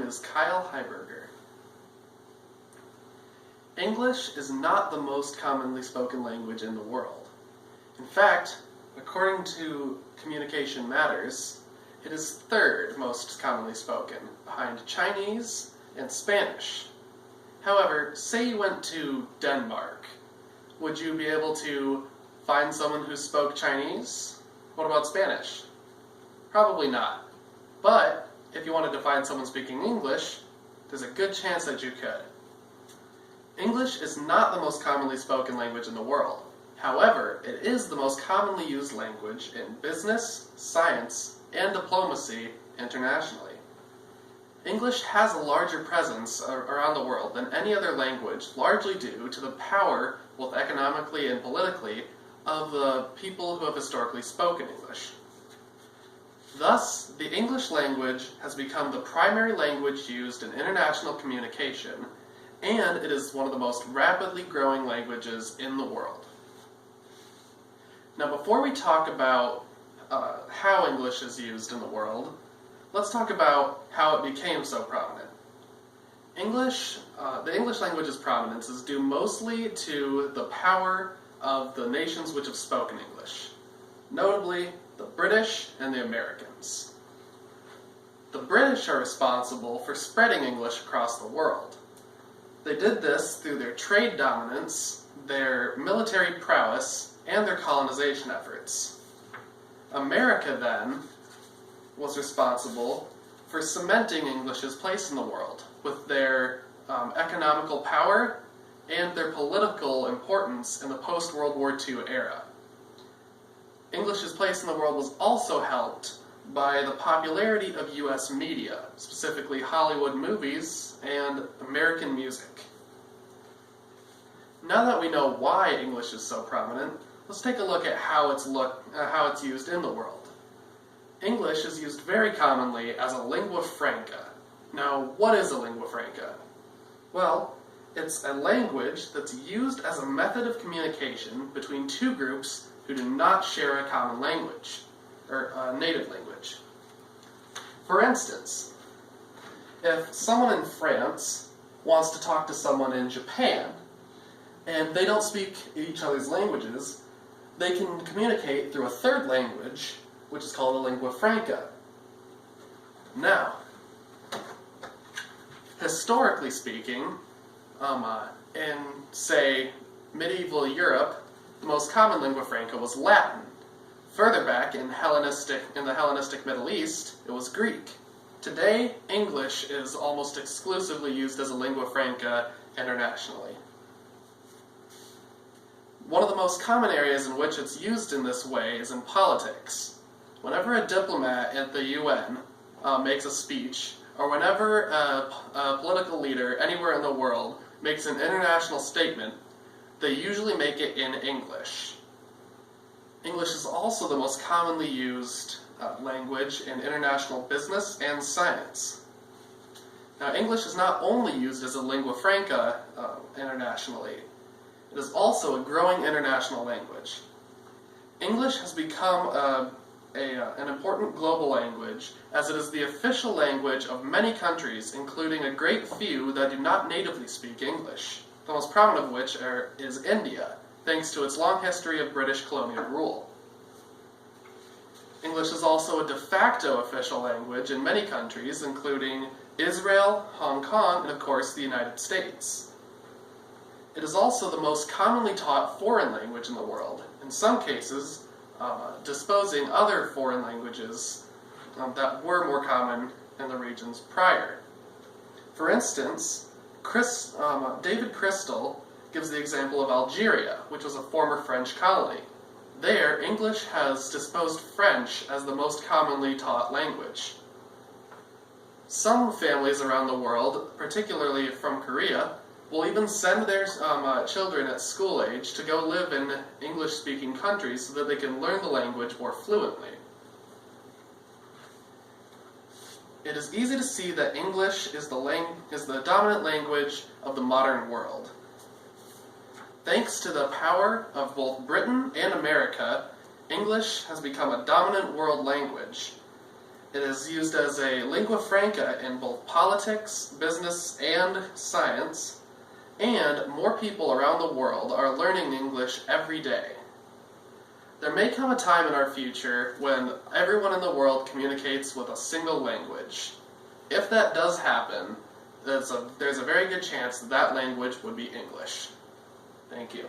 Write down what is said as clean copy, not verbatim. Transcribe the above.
is Kyle Hyberger. English is not the most commonly spoken language in the world. In fact, according to Communication Matters, it is third most commonly spoken, behind Chinese and Spanish. However, say you went to Denmark. Would you be able to find someone who spoke Chinese? What about Spanish? Probably not. But if you wanted to find someone speaking English, there's a good chance that you could. English is not the most commonly spoken language in the world. However, it is the most commonly used language in business, science, and diplomacy internationally. English has a larger presence around the world than any other language, largely due to the power, both economically and politically, of the people who have historically spoken English. Thus, the English language has become the primary language used in international communication, and it is one of the most rapidly growing languages in the world. Now, before we talk about how English is used in the world, let's talk about how it became so prominent. The English language's prominence is due mostly to the power of the nations which have spoken English, notably the British and the Americans. The British are responsible for spreading English across the world. They did this through their trade dominance, their military prowess, and their colonization efforts. America, then, was responsible for cementing English's place in the world with their economical power and their political importance in the post-World War II era. English's place in the world was also helped by the popularity of U.S. media, specifically Hollywood movies and American music. Now that we know why English is so prominent, let's take a look at how it's used in the world. English is used very commonly as a lingua franca. Now, what is a lingua franca? Well, it's a language that's used as a method of communication between two groups who do not share a common language, or a native language. For instance, if someone in France wants to talk to someone in Japan, and they don't speak each other's languages, they can communicate through a third language, which is called a lingua franca. Now, historically speaking, in, say, medieval Europe, the most common lingua franca was Latin. Further back in the Hellenistic Middle East, it was Greek. Today, English is almost exclusively used as a lingua franca internationally. One of the most common areas in which it's used in this way is in politics. Whenever a diplomat at the UN makes a speech, or whenever a political leader anywhere in the world makes an international statement, they usually make it in English. English is also the most commonly used language in international business and science. Now, English is not only used as a lingua franca internationally, it is also a growing international language. English has become an important global language, as it is the official language of many countries, including a great few that do not natively speak English, the most prominent of which is India, thanks to its long history of British colonial rule. English is also a de facto official language in many countries, including Israel, Hong Kong, and of course the United States. It is also the most commonly taught foreign language in the world, in some cases disposing other foreign languages that were more common in the regions prior. For instance, David Crystal gives the example of Algeria, which was a former French colony. There, English has disposed French as the most commonly taught language. Some families around the world, particularly from Korea, will even send their children at school age to go live in English-speaking countries so that they can learn the language more fluently. It is easy to see that English is the dominant language of the modern world. Thanks to the power of both Britain and America, English has become a dominant world language. It is used as a lingua franca in both politics, business, and science, and more people around the world are learning English every day. There may come a time in our future when everyone in the world communicates with a single language. If that does happen, there's a very good chance that language would be English. Thank you.